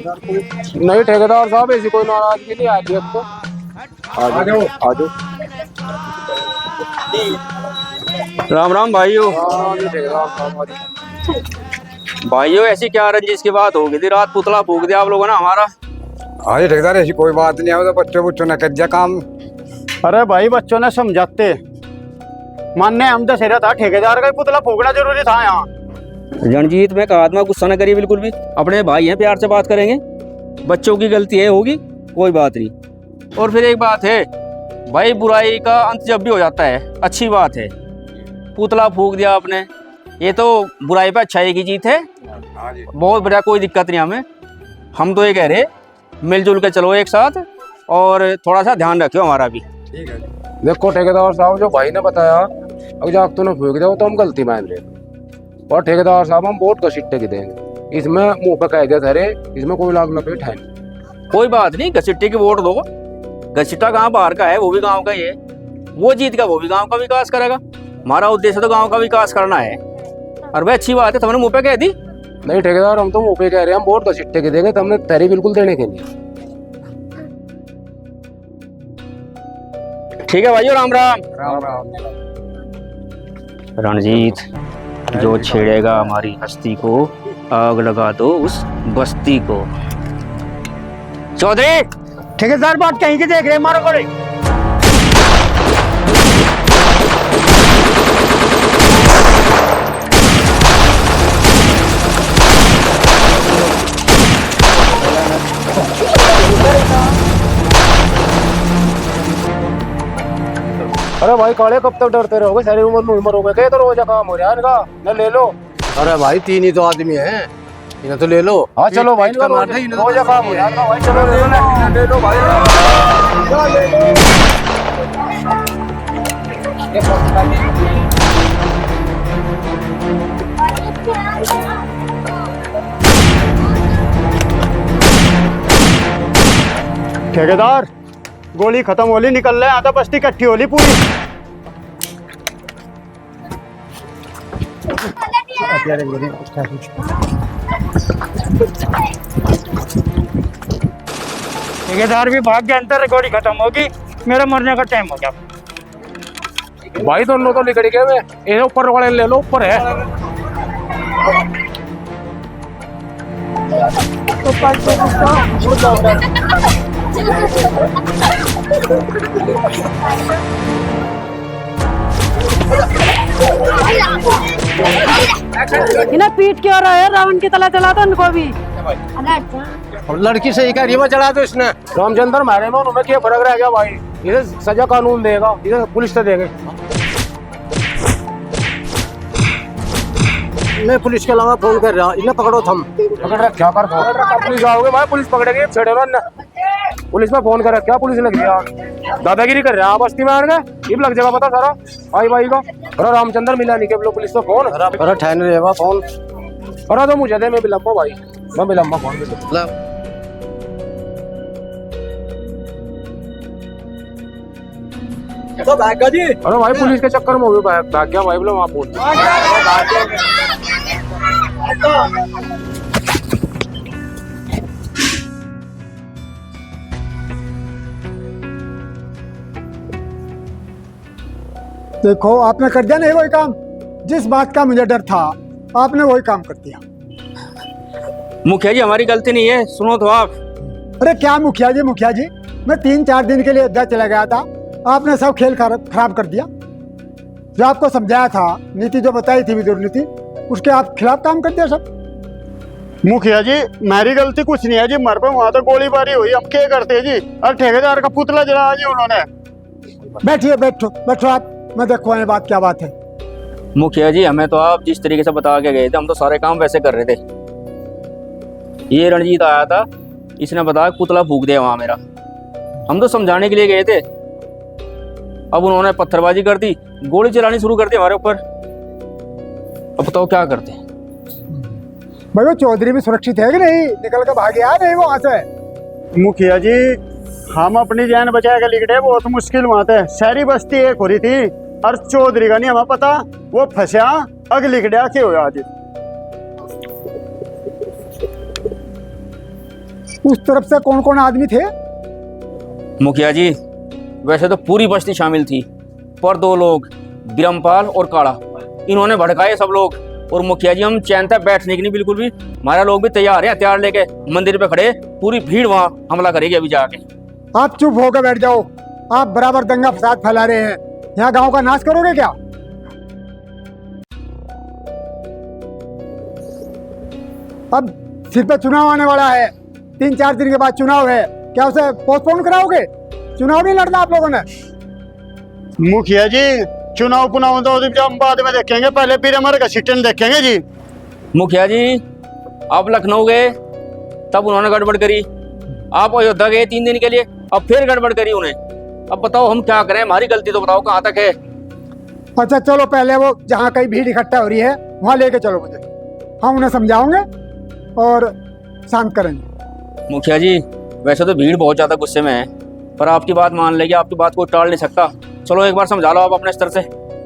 नहीं ठेकेदार साहब, ऐसी कोई नाराजगी नहीं आती अब तो। आ जाओ। राम राम भाइयों। ठेकेदार साहब भाइयों ऐसी क्या रंजिश की बात हो गई थी? रात पुतला फूक दिया आप लोगों ने हमारा। हाँ जी ठेकेदार, ऐसी कोई बात नहीं है, तो बच्चों ने कर दिया काम। अरे भाई बच्चों ने समझाते मानने हम तो था, ठेकेदार का पुतला फूकना जरूरी था यहाँ। रणजीत, मैं कहा था गुस्सा न करिए बिल्कुल भी, अपने भाई हैं, प्यार से बात करेंगे। बच्चों की गलती है, होगी, कोई बात नहीं। और फिर एक बात है भाई, बुराई का अंत जब भी हो जाता है अच्छी बात है। पुतला फूक दिया आपने, ये तो बुराई पे अच्छाई की जीत है। बहुत बढ़िया, कोई दिक्कत नहीं हमें। हम तो ये कह रहे मिलजुल के चलो एक साथ, और थोड़ा सा ध्यान रखियो हमारा भी। ठीक है। देखो ठेकेदार साहब, जो भाई ने बताया अब जाग तो फूक दिया, तो हम गलती मान रहे। और ठेकेदार साहब, हम वोट घसीटे की देंगे, इसमें मुंह पे कह दिया था रे, इसमें कोई लाभ न पेट है। कोई बात नहीं, घसीटे की वोट दो। घसीटा गांव बाहर का है, वो भी गांव का ही है। वो जीत का, वो भी गांव का विकास करेगा। हमारा उद्देश्य तो गांव का विकास करना है। और भाई अच्छी बात है, तुमने मुंह पे कह दी। नहीं ठेकेदार, हम तो मुंह पे कह रहे हैं, हम वोट घसीटे की देंगे, तुमने तैयारी बिल्कुल देने के लिए। ठीक है भाइयों, राम राम। राम राम। रणजीत, जो छेड़ेगा हमारी हस्ती को, आग लगा दो उस बस्ती को। चौधरी, ठेकेदार बात कहीं की देख रहे, मारो करे। अरे भाई काले, कब तक डरते रहोगे? सारी उम्र हो गए, तो रोज काम हो रहा है इनका। न ले लो। अरे भाई 3 ही तो आदमी हैं, इन्हें तो ले लो। हाँ चलो भाई, इनका मार दे, इन्हें तो रोज काम हो रहा है भाई। चलो ले लो भाई। ठेकेदार, गोली खत्म होली, निकल रहे, आधा बस्ती इकट्ठी होली पूरी। ठेकेदार भी भाग गया, अंदर गोली खत्म होगी, मेरा मरने का टाइम हो गया। भाई दोनों तो निकल गए, ये ऊपर वाले ले लो, ऊपर है। इन्हें पीट क्यों रहा है? रावण की तला चला था उनको भी। और लड़की सही कह रही है, चढ़ा दो इसने। रामचंद्र मारे में उनमें क्या फर्क रह गया भाई? इसे सजा कानून देगा, इसे पुलिस से देंगे। मैं पुलिस के अलावा फोन कर रहा, इन्हें पकड़ो थम। पकड़ रहा क्या कर? पुलिस आओगे भाई, पुलिस पकड़ेगी, छेड़े ना। पुलिस में फोन कर क्या? पुलिस लग गया, दादागिरी कर रहे हैं बस्ती में आने का। ये लग जाएगा पता सारा भाई भाई का। अरे रामचंद्र मिला नहीं के पुलिस को फोन। अरे ठहर रहेगा फोन। अरे तो मुझे दे, मैं बिलम्बा भाई, मैं बिलम्बा फोन। तो भागा जी। अरे भाई पुलिस के चक्कर में हो गया, भाग गया भाई, बोलो वहाँ फोन। देखो, आपने कर दिया नहीं वही काम, जिस बात का मुझे डर था आपने वही काम कर दिया। मुखिया जी, हमारी गलती नहीं है, सुनो तो आप। अरे क्या मुखिया जी, मैं 3-4 दिन के लिए अयोध्या चला गया था, आपने सब खेल खराब कर दिया। जो आपको समझाया था, नीति जो बताई थी विदुर नीति, उसके आप खिलाफ काम कर दिया सब। मुखिया जी, मेरी गलती कुछ नहीं है जी, मर पे वहां तो गोलीबारी हुई, हम क्या करते जी? और ठेकेदार का पुतला जला जी उन्होंने। बैठिए, बैठो आप, मैं देखो ये बात क्या बात है। मुखिया जी, हमें तो आप जिस तरीके से बता के गए थे, हम तो सारे काम वैसे कर रहे थे। ये रणजीत आया था, इसने बताया पुतला फूक दिया वहां मेरा। हम तो समझाने के लिए गए थे, अब उन्होंने पत्थरबाजी कर दी, गोली चलानी शुरू कर दी हमारे ऊपर। अब बताओ क्या करते हैं? भाई वो चौधरी भी सुरक्षित है कि नहीं? निकल कर भाग गया नहीं वहां से? मुखिया जी, हम अपनी जान बचा के लिखते, बहुत मुश्किल वहां थे। सारी बस्ती एक हो रही थी, और चौधरी का नहीं हमें पता, वो फंसा अग लिख दिया क्या हुआ आज। उस तरफ से कौन कौन आदमी थे? मुखिया जी वैसे तो पूरी बस्ती शामिल थी, पर 2 लोग बिरमपाल और काड़ा इन्होंने भड़काए सब लोग। और मुखिया जी हम चैन तक बैठने की नहीं बिल्कुल भी, हमारा लोग भी तैयार है हथियार लेके मंदिर पे खड़े, पूरी भीड़ वहाँ हमला करेगी अभी जाके। आप चुप होकर बैठ जाओ, आप बराबर दंगा फसाद फैला रहे हैं, यहाँ गांव का नाश करोगे क्या? अब सिर पे चुनाव आने वाला है, 3-4 दिन के बाद चुनाव है, क्या उसे पोस्टपोन कराओगे? चुनाव नहीं लड़ना आप लोगों ने? मुखिया जी चुनाव पुनाव तो हम बाद में देखेंगे, पहले फिर हमारे का सिस्टम देखेंगे जी। मुखिया जी आप लखनऊ गए तब उन्होंने गड़बड़ करी, आप अयोध्या गए 3 दिन के लिए, अब फिर गड़बड़ करी उन्हें। अब बताओ हम क्या करें, हमारी गलती तो बताओ कहाँ तक है। अच्छा चलो, पहले वो जहाँ कहीं भीड़ इकट्ठा हो रही है वहाँ लेके चलो मुझे, हम उन्हें समझाओगे और शांत करेंगे। मुखिया जी वैसे तो भीड़ बहुत ज्यादा गुस्से में है, पर आपकी बात मान लेगी, आपकी बात को टाल नहीं सकता। चलो एक बार समझा लो आप अपने स्तर से।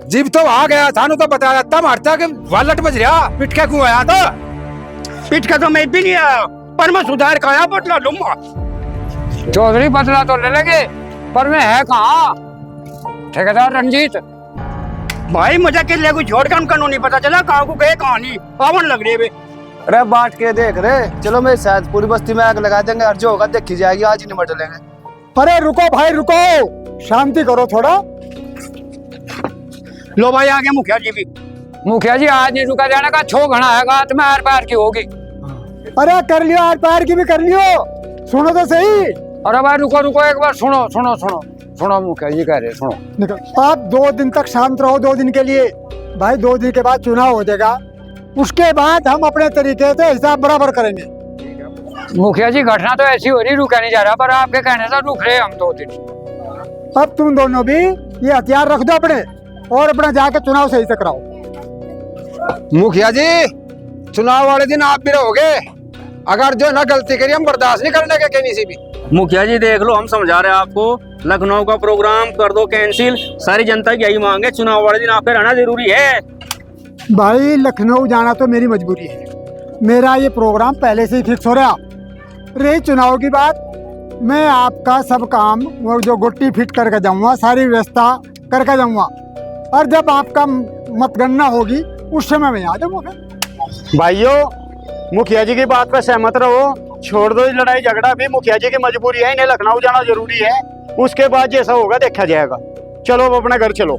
जीप तो आ गया था, तो बताया तब हटता कि वालट बज रहा पिट के क्यों आया था? पीठ का तो मैं भी नहीं आया, पर मैं सुधार का आया, बदला लूंगा। चौधरी बदला तो ले लेंगे, पर मैं है कहाँ? ठेकेदार रंजीत भाई मुझे किले को छोड़ कर उनको नहीं पता चला कहाँ को गए कहाँ नहीं, पावन लग रही है। अरे बांट के देख रहे, चलो मैं शायद पूरी बस्ती में आग लगा देंगे और जो होगा देखी जाएगी, आज ही निपट लेंगे। अरे रुको भाई रुको, शांति करो थोड़ा। लो भाई आगे मुखिया जी भी। मुखिया जी आज नहीं रुका जाने का, छो घना है तो मैं आर पार की होगी। अरे कर लियो, आर पार की भी कर लियो, सुनो तो सही। अरे भाई रुको रुको एक बार सुनो सुनो सुनो सुनो, मुखिया जी कह रहे सुनो। निकल, आप 2 दिन तक शांत रहो, 2 दिन के लिए भाई, 2 दिन के बाद चुनाव हो जाएगा, उसके बाद हम अपने तरीके से हिसाब बराबर करेंगे। मुखिया जी घटना तो ऐसी हो रही, रुका नहीं जा रहा, पर आपके कहने से रुक रहे हम 2 दिन। अब तुम दोनों भी ये हथियार रख दो अपने, और अपना जाके चुनाव सही से कराओ। मुखिया जी चुनाव वाले दिन आप भी रहोगे, अगर जो ना गलती करी हम बर्दाश्त नहीं करने के कहीं से भी। मुखिया जी देख लो हम समझा रहे हैं आपको, लखनऊ का प्रोग्राम कर दो कैंसिल, सारी जनता की यही मांग है, चुनाव वाले दिन आपके रहना जरूरी है। भाई लखनऊ जाना तो मेरी मजबूरी है, मेरा ये प्रोग्राम पहले से ही फिक्स हो रहा। रही चुनाव की बात, मैं आपका सब काम वो जो गुट्टी फिट करके जाऊंगा, सारी व्यवस्था करके जाऊंगा, और जब आपका मतगणना होगी उस समय मैं आ जाऊंगा। भाइयों मुखिया जी की बात पर सहमत रहो, छोड़ दो लड़ाई झगड़ा भी, मुखिया जी की मजबूरी है, इन्हें लखनऊ जाना जरूरी है, उसके बाद जैसा होगा देखा जाएगा। चलो अब अपने घर चलो।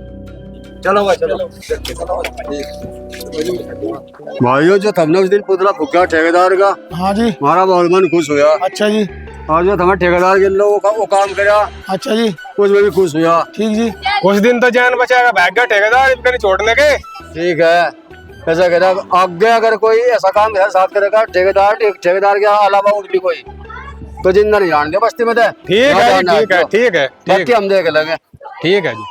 चलो भाई चलो। भाइयों जो तुमने उस दिन पुतला फूका ठेकेदार का, हाँ जी। हमारा बहुत मन खुश हुआ। अच्छा जी। और जो तुम्हें ठेकेदार के लोग वो काम करा, अच्छा जी। उसमें भी खुश हुआ। ठीक जी। कुछ दिन तो जान बचाएगा भाग गया ठेकेदार इनके छोड़ने के। ठीक है, कैसा कह रहा आगे अगर कोई ऐसा काम मेरे साथ करेगा ठेकेदार के अलावा और भी कोई, तो जिंदा नहीं जान दे बस्ती में। ठीक है ठीक है ठीक है, बाकी हम देख लेंगे। ठीक है जी।